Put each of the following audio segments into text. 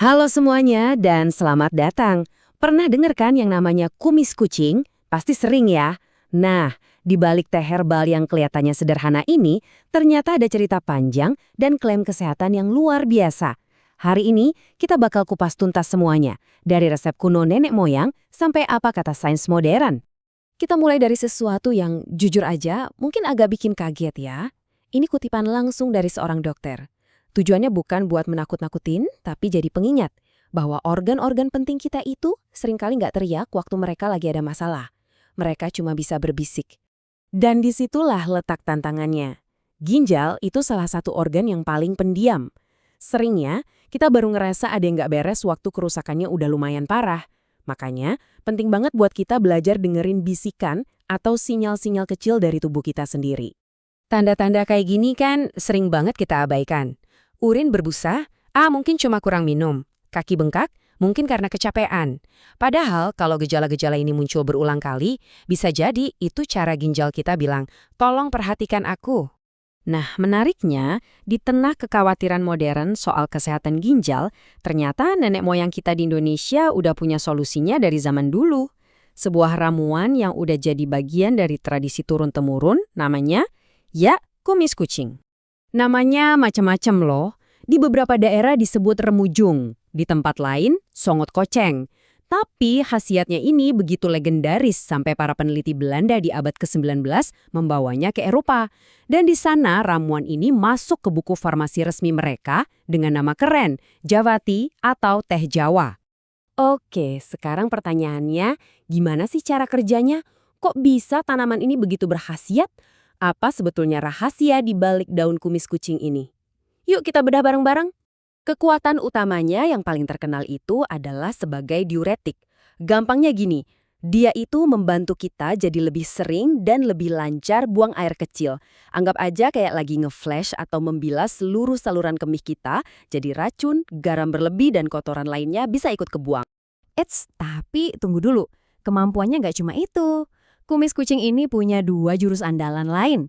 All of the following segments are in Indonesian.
Halo semuanya dan selamat datang. Pernah dengar kan yang namanya kumis kucing? Pasti sering ya. Nah, di balik teh herbal yang kelihatannya sederhana ini, ternyata ada cerita panjang dan klaim kesehatan yang luar biasa. Hari ini, kita bakal kupas tuntas semuanya, dari resep kuno nenek moyang sampai apa kata sains modern. Kita mulai dari sesuatu yang jujur aja mungkin agak bikin kaget ya. Ini kutipan langsung dari seorang dokter. Tujuannya bukan buat menakut-nakutin, tapi jadi pengingat bahwa organ-organ penting kita itu seringkali nggak teriak waktu mereka lagi ada masalah. Mereka cuma bisa berbisik. Dan disitulah letak tantangannya. Ginjal itu salah satu organ yang paling pendiam. Seringnya, kita baru ngerasa ada yang nggak beres waktu kerusakannya udah lumayan parah. Makanya, penting banget buat kita belajar dengerin bisikan atau sinyal-sinyal kecil dari tubuh kita sendiri. Tanda-tanda kayak gini kan sering banget kita abaikan. Urin berbusa, mungkin cuma kurang minum. Kaki bengkak, mungkin karena kecapean. Padahal kalau gejala-gejala ini muncul berulang kali, bisa jadi itu cara ginjal kita bilang, tolong perhatikan aku. Nah, menariknya, di tengah kekhawatiran modern soal kesehatan ginjal, ternyata nenek moyang kita di Indonesia udah punya solusinya dari zaman dulu. Sebuah ramuan yang udah jadi bagian dari tradisi turun-temurun, namanya, kumis kucing. Namanya macam-macam loh. Di beberapa daerah disebut remujung, di tempat lain songot koceng. Tapi khasiatnya ini begitu legendaris sampai para peneliti Belanda di abad ke-19 membawanya ke Eropa. Dan di sana ramuan ini masuk ke buku farmasi resmi mereka dengan nama keren, Jawati atau Teh Jawa. Oke, sekarang pertanyaannya, gimana sih cara kerjanya? Kok bisa tanaman ini begitu berkhasiat? Apa sebetulnya rahasia di balik daun kumis kucing ini? Yuk kita bedah bareng-bareng. Kekuatan utamanya yang paling terkenal itu adalah sebagai diuretik. Gampangnya gini, dia itu membantu kita jadi lebih sering dan lebih lancar buang air kecil. Anggap aja kayak lagi nge-flash atau membilas seluruh saluran kemih kita, jadi racun, garam berlebih, dan kotoran lainnya bisa ikut kebuang. Tapi tunggu dulu. Kemampuannya nggak cuma itu. Kumis kucing ini punya dua jurus andalan lain.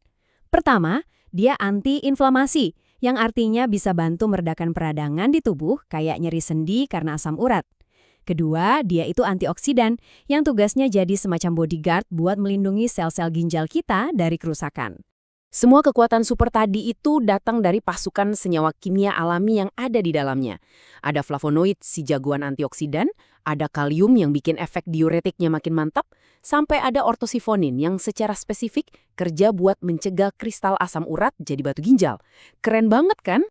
Pertama, dia anti-inflamasi, yang artinya bisa bantu meredakan peradangan di tubuh kayak nyeri sendi karena asam urat. Kedua, dia itu antioksidan, yang tugasnya jadi semacam bodyguard buat melindungi sel-sel ginjal kita dari kerusakan. Semua kekuatan super tadi itu datang dari pasukan senyawa kimia alami yang ada di dalamnya. Ada flavonoid si jagoan antioksidan, ada kalium yang bikin efek diuretiknya makin mantap, sampai ada ortosifonin yang secara spesifik kerja buat mencegah kristal asam urat jadi batu ginjal. Keren banget kan?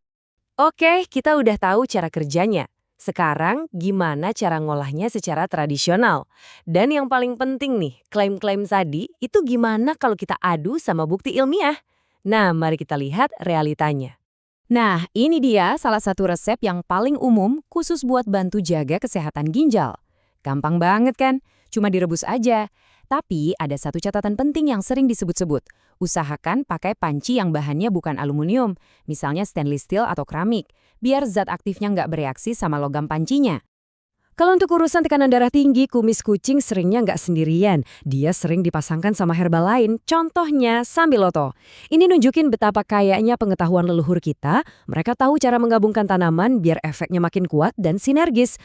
Oke, kita udah tahu cara kerjanya. Sekarang gimana cara ngolahnya secara tradisional? Dan yang paling penting nih, klaim-klaim tadi itu gimana kalau kita adu sama bukti ilmiah? Nah, mari kita lihat realitanya. Nah, ini dia salah satu resep yang paling umum khusus buat bantu jaga kesehatan ginjal. Gampang banget kan? Cuma direbus aja. Tapi ada satu catatan penting yang sering disebut-sebut. Usahakan pakai panci yang bahannya bukan aluminium, misalnya stainless steel atau keramik, biar zat aktifnya nggak bereaksi sama logam pancinya. Kalau untuk urusan tekanan darah tinggi, kumis kucing seringnya nggak sendirian. Dia sering dipasangkan sama herbal lain, contohnya sambiloto. Ini nunjukin betapa kayaknya pengetahuan leluhur kita, mereka tahu cara menggabungkan tanaman biar efeknya makin kuat dan sinergis.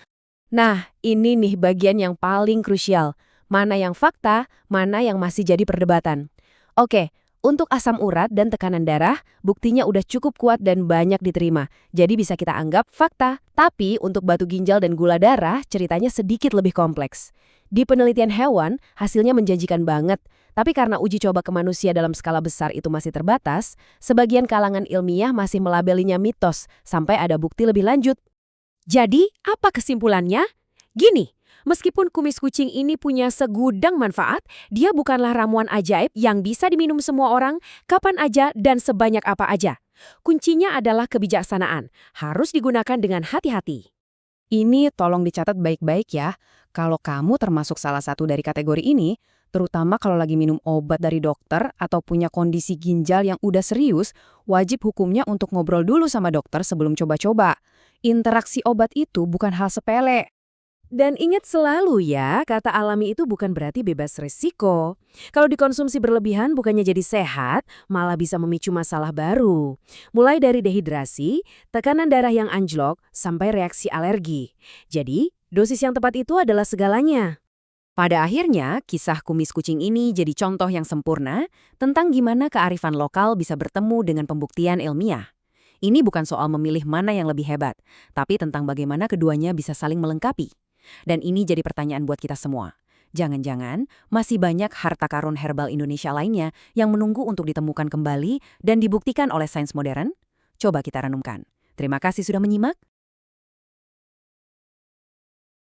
Nah, ini nih bagian yang paling krusial. Mana yang fakta, mana yang masih jadi perdebatan. Oke, untuk asam urat dan tekanan darah, buktinya udah cukup kuat dan banyak diterima. Jadi bisa kita anggap fakta. Tapi untuk batu ginjal dan gula darah, ceritanya sedikit lebih kompleks. Di penelitian hewan, hasilnya menjanjikan banget. Tapi karena uji coba ke manusia dalam skala besar itu masih terbatas, sebagian kalangan ilmiah masih melabelinya mitos sampai ada bukti lebih lanjut. Jadi, apa kesimpulannya? Gini, meskipun kumis kucing ini punya segudang manfaat, dia bukanlah ramuan ajaib yang bisa diminum semua orang, kapan aja dan sebanyak apa aja. Kuncinya adalah kebijaksanaan, harus digunakan dengan hati-hati. Ini tolong dicatat baik-baik ya, kalau kamu termasuk salah satu dari kategori ini, terutama kalau lagi minum obat dari dokter atau punya kondisi ginjal yang udah serius, wajib hukumnya untuk ngobrol dulu sama dokter sebelum coba-coba. Interaksi obat itu bukan hal sepele. Dan ingat selalu ya, kata alami itu bukan berarti bebas resiko. Kalau dikonsumsi berlebihan bukannya jadi sehat, malah bisa memicu masalah baru. Mulai dari dehidrasi, tekanan darah yang anjlok, sampai reaksi alergi. Jadi, dosis yang tepat itu adalah segalanya. Pada akhirnya, kisah kumis kucing ini jadi contoh yang sempurna tentang gimana kearifan lokal bisa bertemu dengan pembuktian ilmiah. Ini bukan soal memilih mana yang lebih hebat, tapi tentang bagaimana keduanya bisa saling melengkapi. Dan ini jadi pertanyaan buat kita semua. Jangan-jangan masih banyak harta karun herbal Indonesia lainnya yang menunggu untuk ditemukan kembali dan dibuktikan oleh sains modern? Coba kita renungkan. Terima kasih sudah menyimak.